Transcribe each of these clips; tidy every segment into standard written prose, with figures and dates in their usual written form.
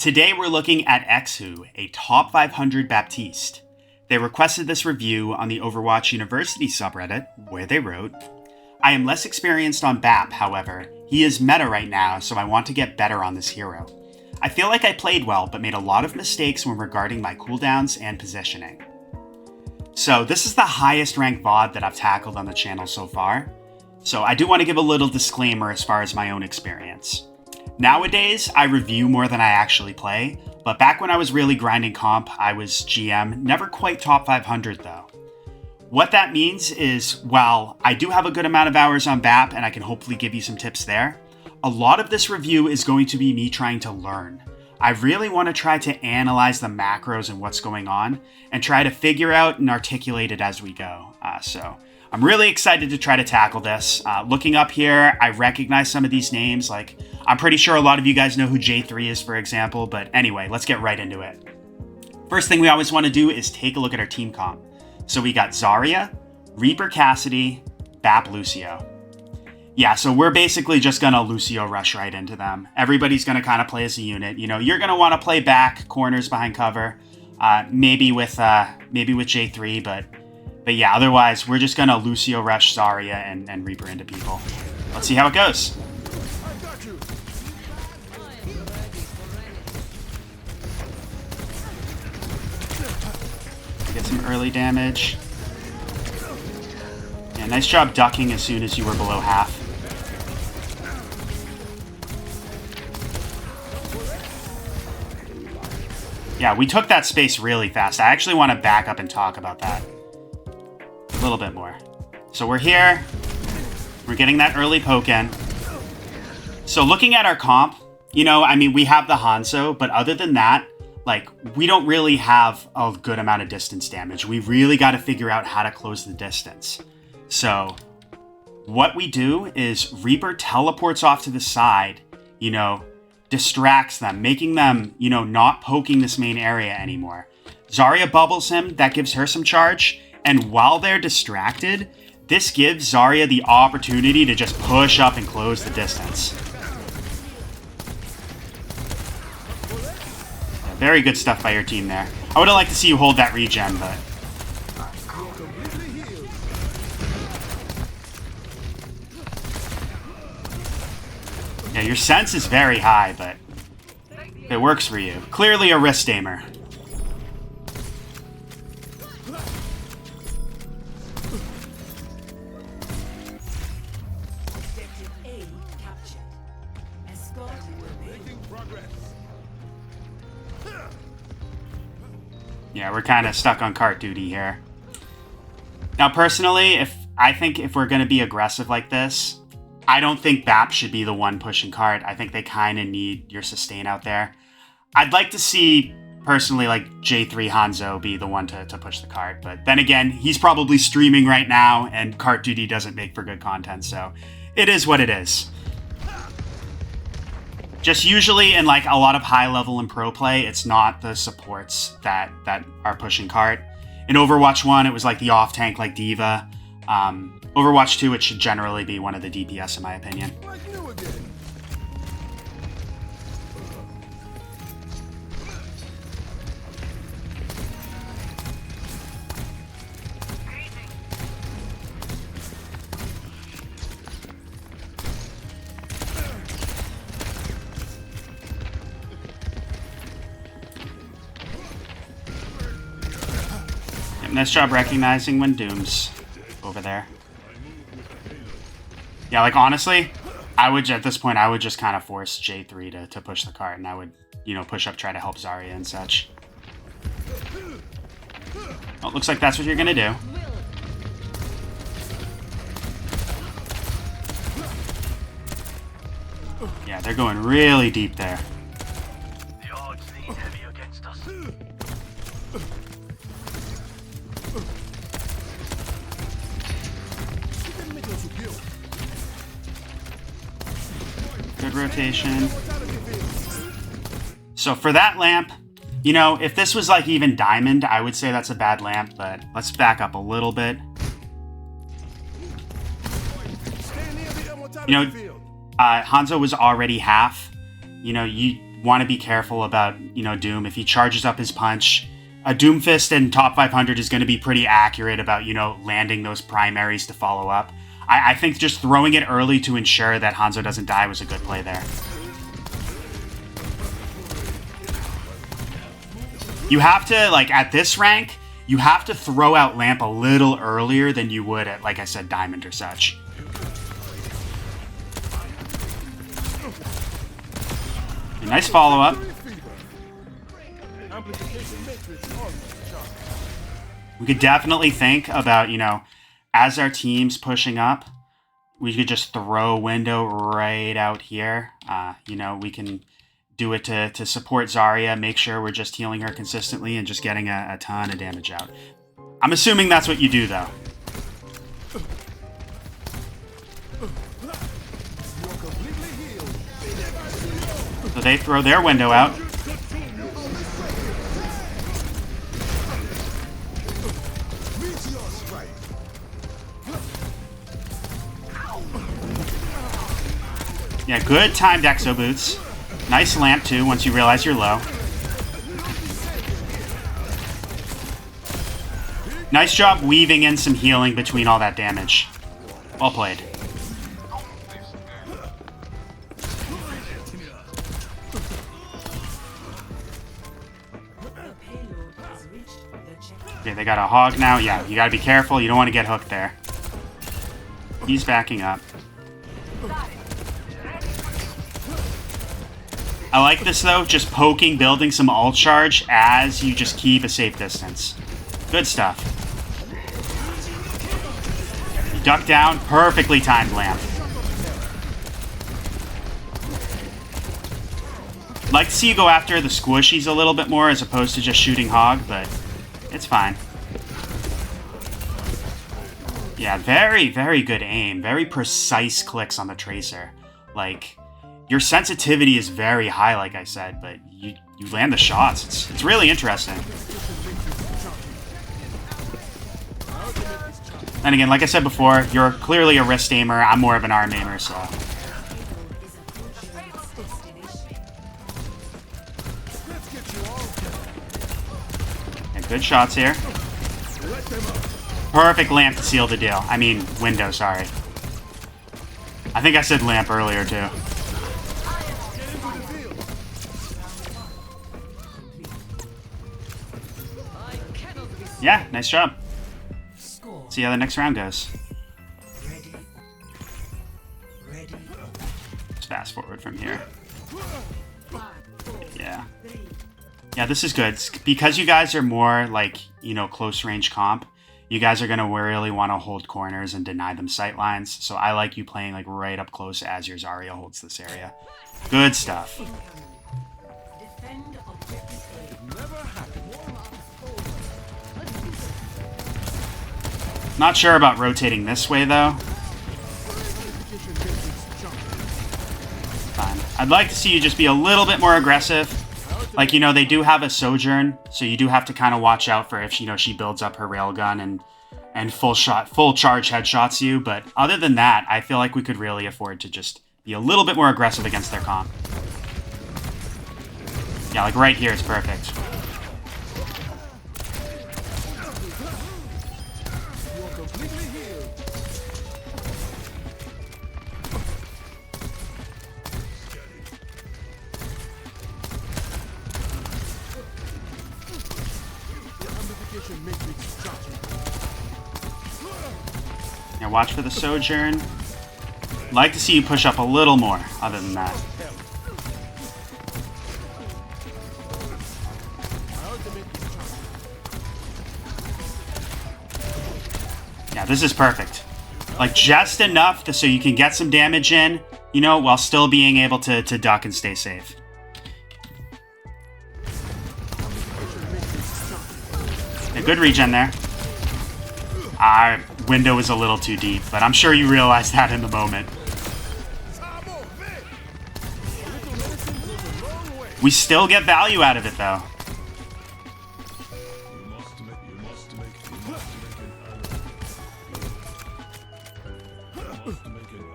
Today we're looking at Exhoo, a top 500 Baptiste. They requested this review on the Overwatch University subreddit, where they wrote, I am less experienced on Bap, however. He is meta right now, so I want to get better on this hero. I feel like I played well, but made a lot of mistakes when regarding my cooldowns and positioning. So this is the highest ranked VOD that I've tackled on the channel so far. So I do want to give a little disclaimer as far as my own experience. Nowadays, I review more than I actually play, but back when I was really grinding comp, I was GM, never quite top 500 though. What that means is, while I do have a good amount of hours on BAP and I can hopefully give you some tips there, a lot of this review is going to be me trying to learn. I really want to try to analyze the macros and what's going on and try to figure out and articulate it as we go. So I'm really excited to try to tackle this. Looking up here, I recognize some of these names. Like, I'm pretty sure a lot of you guys know who J3 is, for example. But anyway, let's get right into it. First thing we always want to do is take a look at our team comp. So we got Zarya, Reaper Cassidy, Bap Lucio. Yeah, so we're basically just going to Lucio rush right into them. Everybody's going to kind of play as a unit. You know, you're going to want to play back, corners behind cover, maybe with J3, but yeah, otherwise, we're just going to Lucio rush Zarya and Reaper into people. Let's see how it goes. Get some early damage. Yeah, nice job ducking as soon as you were below half. Yeah, we took that space really fast. I actually want to back up and talk about that a little bit more. So we're here. We're getting that early poke in. So looking at our comp, you know, I mean, we have the Hanzo, but other than that, like, we don't really have a good amount of distance damage. We really got to figure out how to close the distance. So what we do is Reaper teleports off to the side, you know, distracts them, making them, you know, not poking this main area anymore. Zarya bubbles him, that gives her some charge, and while they're distracted, this gives Zarya the opportunity to just push up and close the distance. Yeah, very good stuff by your team there. I would have liked to see you hold that regen, but... yeah, your sense is very high, but it works for you. Clearly a wrist aimer. Yeah, we're kind of stuck on cart duty here. Now, personally, I think if we're going to be aggressive like this, I don't think Bap should be the one pushing cart. I think they kind of need your sustain out there. I'd like to see, personally, like J3 Hanzo be the one to push the cart. But then again, he's probably streaming right now, and cart duty doesn't make for good content. So it is what it is. Just usually in like a lot of high level and pro play, it's not the supports that are pushing cart. In Overwatch 1, it was like the off tank like D.Va. Overwatch 2, it should generally be one of the DPS in my opinion. Nice job recognizing when Doom's over there. Yeah, like, honestly, at this point, I would just kind of force J3 to push the cart, and I would, you know, push up, try to help Zarya and such. Well, it looks like that's what you're gonna do. Yeah, they're going really deep there. The odds seem heavy against us. Good rotation. So for that lamp, you know, if this was like even diamond, I would say that's a bad lamp, but let's back up a little bit. You know, Hanzo was already half. You know, want to be careful about, you know, Doom. If he charges up his punch, a Doomfist in top 500 is going to be pretty accurate about, you know, landing those primaries to follow up. I think just throwing it early to ensure that Hanzo doesn't die was a good play there. You have to, like, at this rank, you have to throw out Lamp a little earlier than you would at, like I said, Diamond or such. A nice follow-up. We could definitely think about, you know, as our team's pushing up, we could just throw Window right out here. You know, we can do it to support Zarya, make sure we're just healing her consistently and just getting a ton of damage out. I'm assuming that's what you do, though. So they throw their Window out. Yeah, good timed Exhoo boots. Nice lamp, too, once you realize you're low. Nice job weaving in some healing between all that damage. Well played. Okay, they got a hog now. Yeah, you gotta be careful. You don't want to get hooked there. He's backing up. I like this, though, just poking, building some ult charge as you just keep a safe distance. Good stuff. You duck down, perfectly timed lamp. Like to see you go after the squishies a little bit more as opposed to just shooting hog, but it's fine. Yeah, very, very good aim. Very precise clicks on the tracer. Like, your sensitivity is very high, like I said, but you land the shots. It's really interesting. And again, like I said before, you're clearly a wrist aimer. I'm more of an arm aimer, so. Yeah, good shots here. Perfect lamp to seal the deal. I mean, Window, sorry. I think I said lamp earlier, too. Yeah, nice job. See how the next round goes. Let's fast forward from here. Yeah. Yeah, this is good. Because you guys are more, like, you know, close range comp, you guys are going to really want to hold corners and deny them sight lines. So I like you playing, like, right up close as your Zarya holds this area. Good stuff. Not sure about rotating this way, though. Fine. I'd like to see you just be a little bit more aggressive. Like, you know, they do have a Sojourn, so you do have to kind of watch out for if, you know, she builds up her railgun and full charge headshots you. But other than that, I feel like we could really afford to just be a little bit more aggressive against their comp. Yeah, like right here is perfect. Now watch for the Sojourn. Like to see you push up a little more, other than that. Yeah, this is perfect. Like, just enough so you can get some damage in, you know, while still being able to duck and stay safe. A good regen there. Our window is a little too deep, but I'm sure you realized that in the moment. We still get value out of it, though.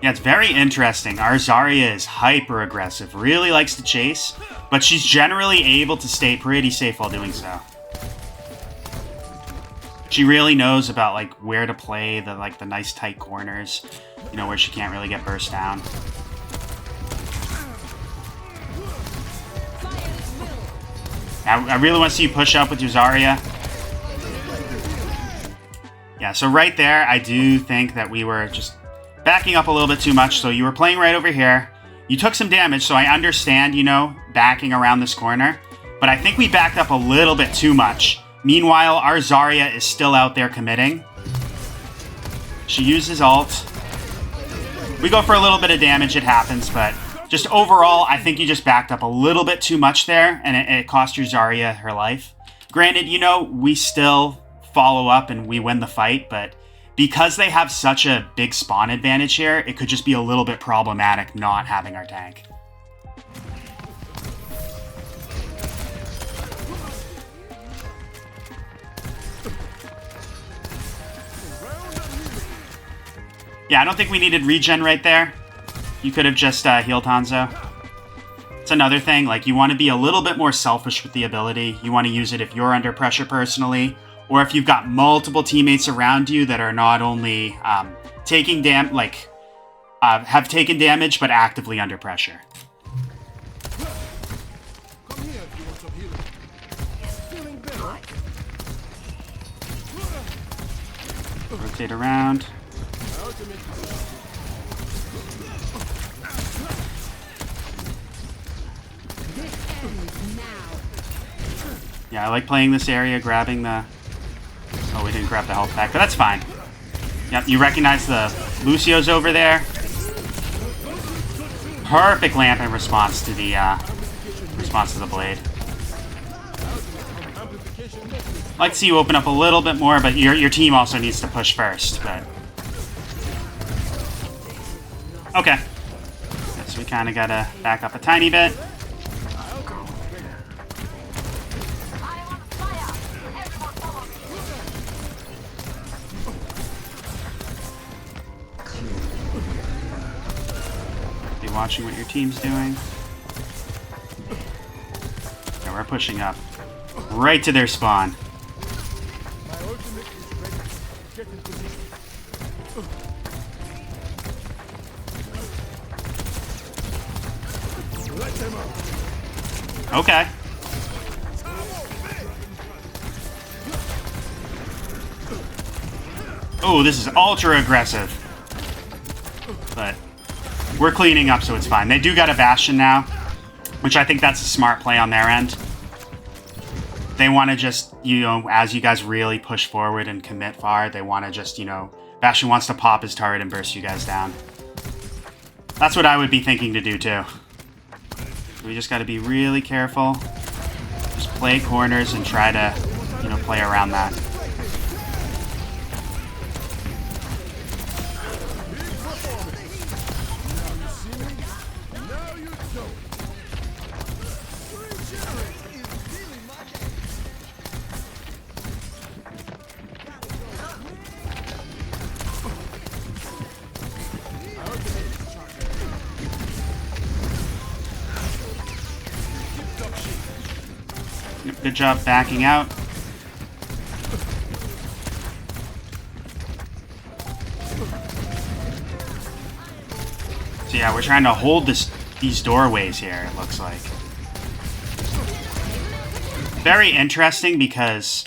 Yeah, it's very interesting. Our Zarya is hyper aggressive, really likes to chase, But she's generally able to stay pretty safe while doing so. She really knows about like where to play the nice tight corners, you know, where she can't really get burst down. I really want to see you push up with your Zarya. Yeah, so right there, I do think that we were just backing up a little bit too much. So you were playing right over here. You took some damage, so I understand, you know, backing around this corner. But I think we backed up a little bit too much. Meanwhile, our Zarya is still out there committing. She uses ult. We go for a little bit of damage, it happens, but just overall, I think you just backed up a little bit too much there, and it cost your Zarya her life. Granted, you know, we still follow up and we win the fight, but because they have such a big spawn advantage here, it could just be a little bit problematic not having our tank. Yeah, I don't think we needed regen right there. You could have just healed Hanzo. It's another thing, like, you want to be a little bit more selfish with the ability. You want to use it if you're under pressure personally, or if you've got multiple teammates around you that are not only have taken damage, but actively under pressure. Rotate around. Yeah, I like playing this area, grabbing the... Oh, we didn't grab the health pack, but that's fine. Yep, you recognize the Lucio's over there. Perfect lamp in response to the blade. I'd like to see you open up a little bit more, but your team also needs to push first, but... Okay. So we kind of gotta back up a tiny bit. Watching what your team's doing. Yeah, we're pushing up right to their spawn. Okay. Oh, this is ultra aggressive. But we're cleaning up, so it's fine. They do got a Bastion now, which I think that's a smart play on their end. They want to just, you know, as you guys really push forward and commit far, they want to just, you know, Bastion wants to pop his turret and burst you guys down. That's what I would be thinking to do, too. We just got to be really careful. Just play corners and try to, you know, play around that. Good job backing out. So yeah, we're trying to hold these doorways here, it looks like. Very interesting because,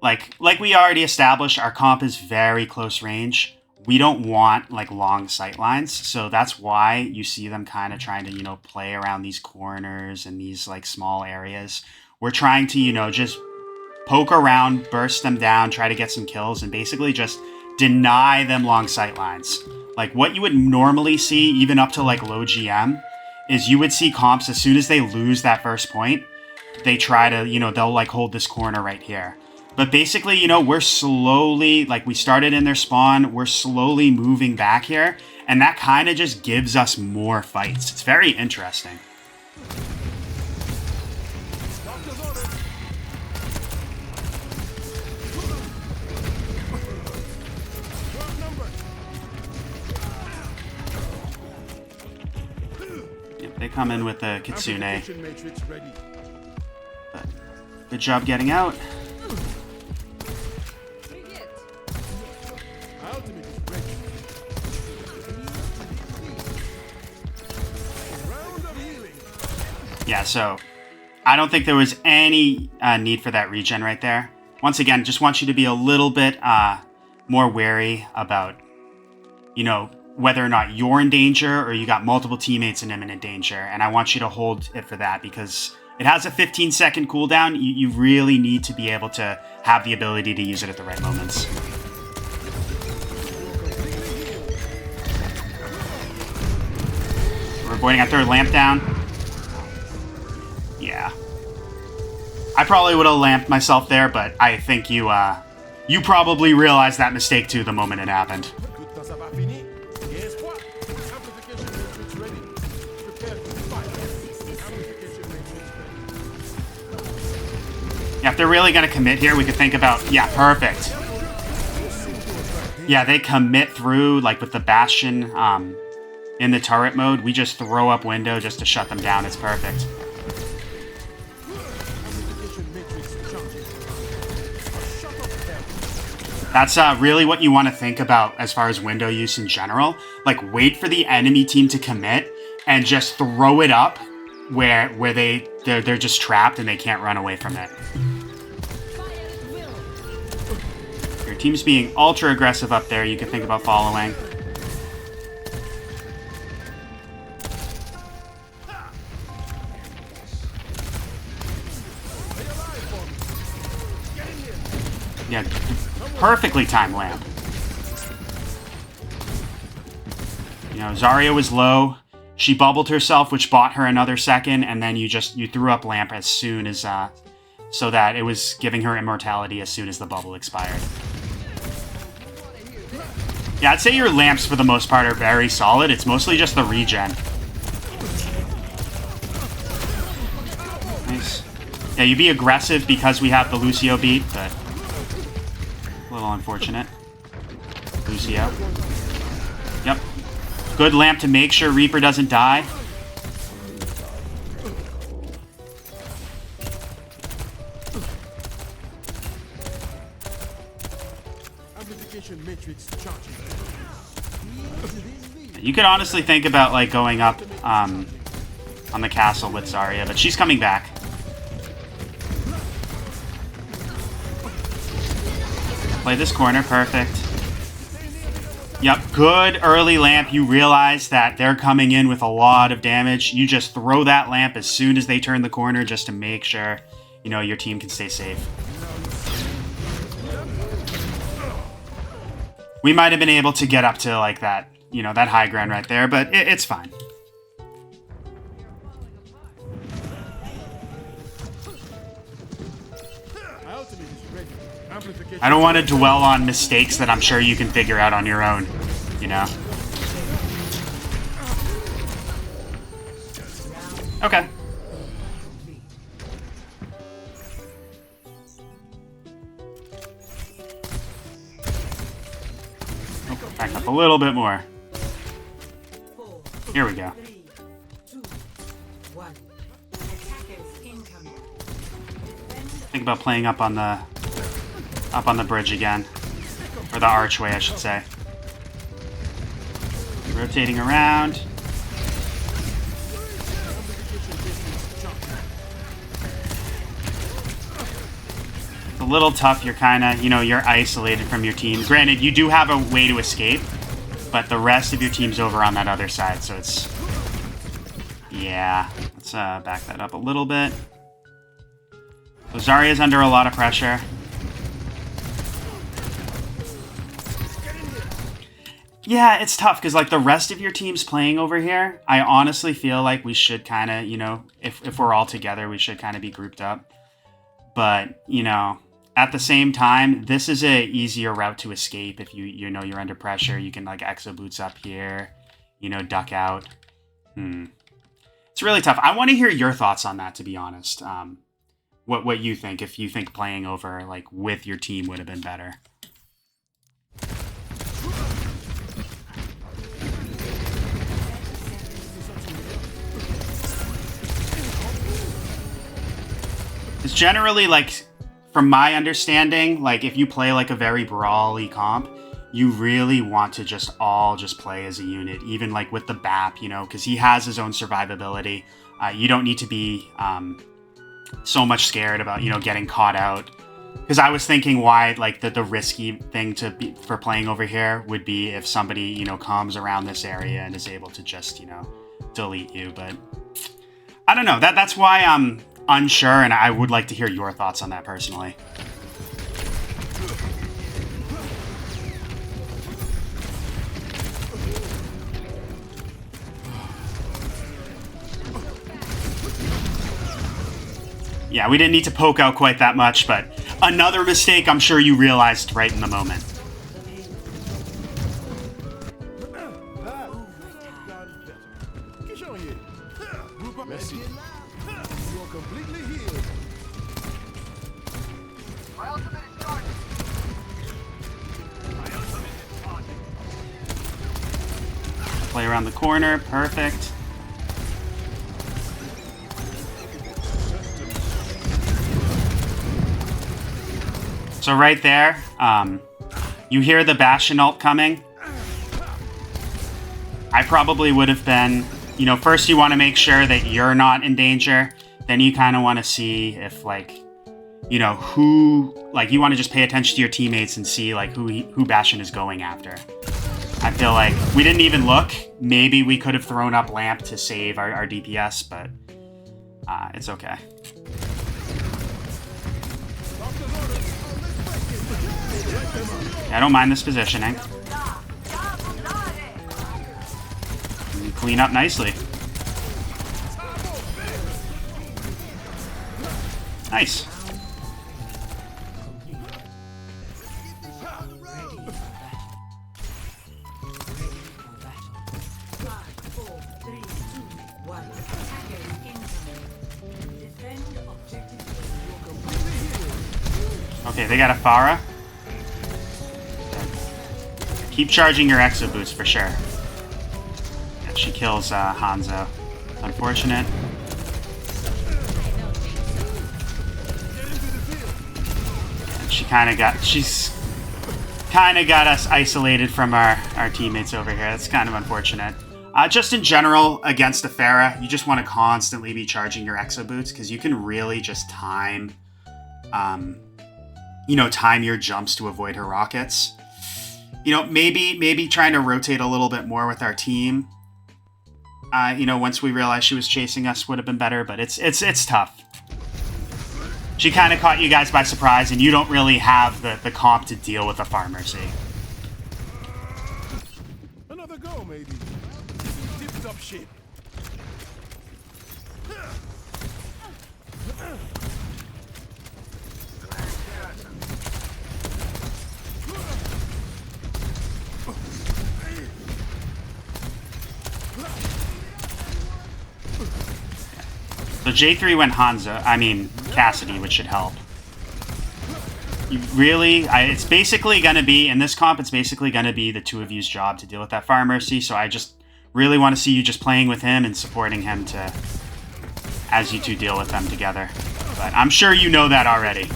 like we already established, our comp is very close range. We don't want, like, long sight lines, so that's why you see them kind of trying to, you know, play around these corners and these, like, small areas. We're trying to, you know, just poke around, burst them down, try to get some kills, and basically just deny them long sight lines. Like, what you would normally see, even up to, like, low GM, is you would see comps, as soon as they lose that first point, they try to, you know, they'll, like, hold this corner right here. But basically, you know, we're slowly, like, we started in their spawn, we're slowly moving back here, and that kind of just gives us more fights. It's very interesting. come in with the Kitsune. Amplification matrix ready. But good job getting out. My ultimate is ready. Round of healing. Yeah, so I don't think there was any need for that regen right there. Once again, just want you to be a little bit more wary about, you know, whether or not you're in danger or you got multiple teammates in imminent danger. And I want you to hold it for that because it has a 15-second cooldown. You really need to be able to have the ability to use it at the right moments. We're avoiding our third lamp down. Yeah. I probably would have lamped myself there, but I think you probably realized that mistake too the moment it happened. Tout ça va finir. Guess what? Amplification matrix ready. Prepare to fight. Amplification matrix ready. Yeah, if they're really going to commit here, we could think about... Yeah, perfect. Yeah, they commit through, like with the Bastion in the turret mode. We just throw up window just to shut them down. It's perfect. That's really what you want to think about as far as window use in general. Like, wait for the enemy team to commit and just throw it up where they're just trapped and they can't run away from it. Your team's being ultra aggressive up there. You can think about following. Yeah, perfectly timed lamp. You know, Zarya was low. She bubbled herself, which bought her another second, and then you threw up lamp as soon as so that it was giving her immortality as soon as the bubble expired. Yeah, I'd say your lamps for the most part are very solid. It's mostly just the regen. Nice. Yeah, you be aggressive because we have the Lucio beat, but a little unfortunate. Lucio. Yep. Good lamp to make sure Reaper doesn't die. Amplification matrix charging. You could honestly think about like going up on the castle with Zarya, but she's coming back. Play this corner, perfect. Yep, good early lamp. You realize that they're coming in with a lot of damage. You just throw that lamp as soon as they turn the corner just to make sure, you know, your team can stay safe. We might have been able to get up to like that, you know, that high ground right there, but it's fine. I don't want to dwell on mistakes that I'm sure you can figure out on your own, you know? Okay. Oh, back up a little bit more. Here we go. Think about playing up on the bridge again. Or the archway, I should say. Rotating around. It's a little tough. You're kind of, you know, you're isolated from your team. Granted, you do have a way to escape, but the rest of your team's over on that other side, so it's... Yeah. Let's back that up a little bit. So Zarya's under a lot of pressure. Yeah, it's tough because like the rest of your team's playing over here. I honestly feel like we should kind of, you know, if we're all together, we should kind of be grouped up. But, you know, at the same time, this is a easier route to escape if you know you're under pressure. You can like Exhoo boots up here, you know, duck out. It's really tough. I want to hear your thoughts on that, to be honest. What you think, if you think playing over like with your team would have been better. Because generally, like, from my understanding, like, if you play, like, a very brawly comp, you really want to just play as a unit, even, like, with the BAP, you know, because he has his own survivability. You don't need to be so much scared about, you know, getting caught out. Because I was thinking why, like, the risky thing for playing over here would be if somebody, you know, comes around this area and is able to just, you know, delete you. But I don't know. That's why I'm unsure, and I would like to hear your thoughts on that personally. Yeah, we didn't need to poke out quite that much, but another mistake I'm sure you realized right in the moment. Play around the corner, perfect. So right there, you hear the Bastion ult coming. I probably would have been, you know, first you want to make sure that you're not in danger. Then you kind of want to see if, like, you know, you want to just pay attention to your teammates and see, like, who Bastion is going after. I feel like we didn't even look. Maybe we could have thrown up Lamp to save our DPS, but it's okay. I don't mind this positioning. You clean up nicely. Nice. Okay, they got a Pharah. Keep charging your Exhoo boots for sure. Yeah, she kills Hanzo. It's unfortunate. And she's kind of got us isolated from our teammates over here. That's kind of unfortunate. Just in general, against a Pharah, you just want to constantly be charging your Exhoo boots because you can really just time your jumps to avoid her rockets. You know, maybe trying to rotate a little bit more with our team. You know, once we realized she was chasing us would have been better, but it's tough. She kind of caught you guys by surprise, and you don't really have the comp to deal with a Pharmercy. Another go, maybe. Tipped up shit. So J3 went Cassidy, which should help. You really, it's basically going to be, in this comp, it's basically going to be the two of you's job to deal with that Pharmercy, so I just really want to see you just playing with him and supporting him as you two deal with them together. But I'm sure you know that already.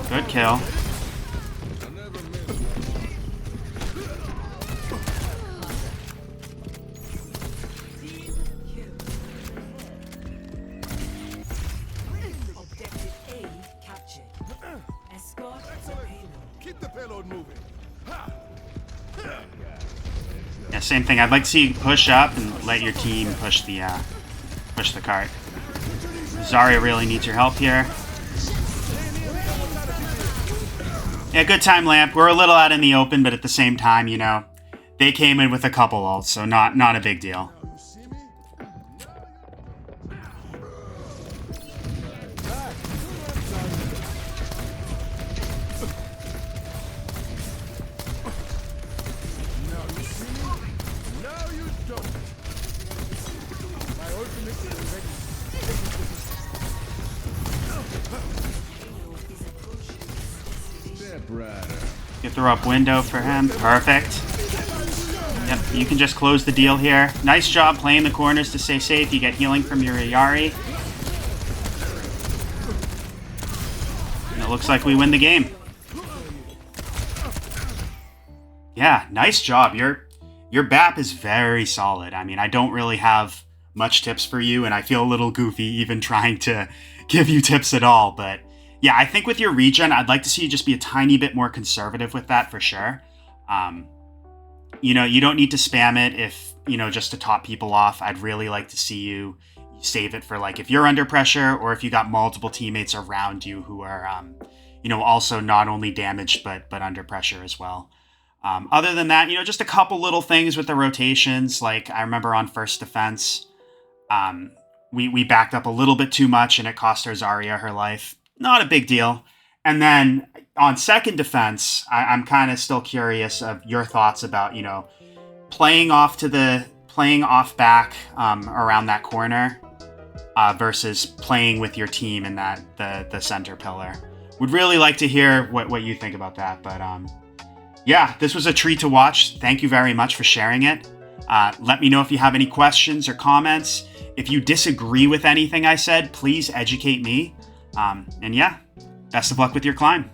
Good kill. Yeah, same thing. I'd like to see you push up and let your team push the cart. Zarya really needs your help here. Yeah, good time, Lamp. We're a little out in the open, but at the same time, you know, they came in with a couple ults, so not a big deal. You throw up window for him. Perfect. Yep, you can just close the deal here. Nice job playing the corners to stay safe. You get healing from your Yari. And it looks like we win the game. Yeah, nice job. Your BAP is very solid. I mean, I don't really have much tips for you, and I feel a little goofy even trying to give you tips at all. But yeah, I think with your regen, I'd like to see you just be a tiny bit more conservative with that for sure. You know, you don't need to spam it if, you know, just to top people off. I'd really like to see you save it for like if you're under pressure or if you got multiple teammates around you who are, you know, also not only damaged but under pressure as well. Other than that, you know, just a couple little things with the rotations. Like I remember on first defense, we backed up a little bit too much and it cost our Zarya her life. Not a big deal. And then on second defense, I'm kind of still curious of your thoughts about, you know, playing off back around that corner versus playing with your team in that the center pillar. Would really like to hear what you think about that. But yeah, this was a treat to watch. Thank you very much for sharing it. Let me know if you have any questions or comments. If you disagree with anything I said, please educate me. And yeah, best of luck with your climb.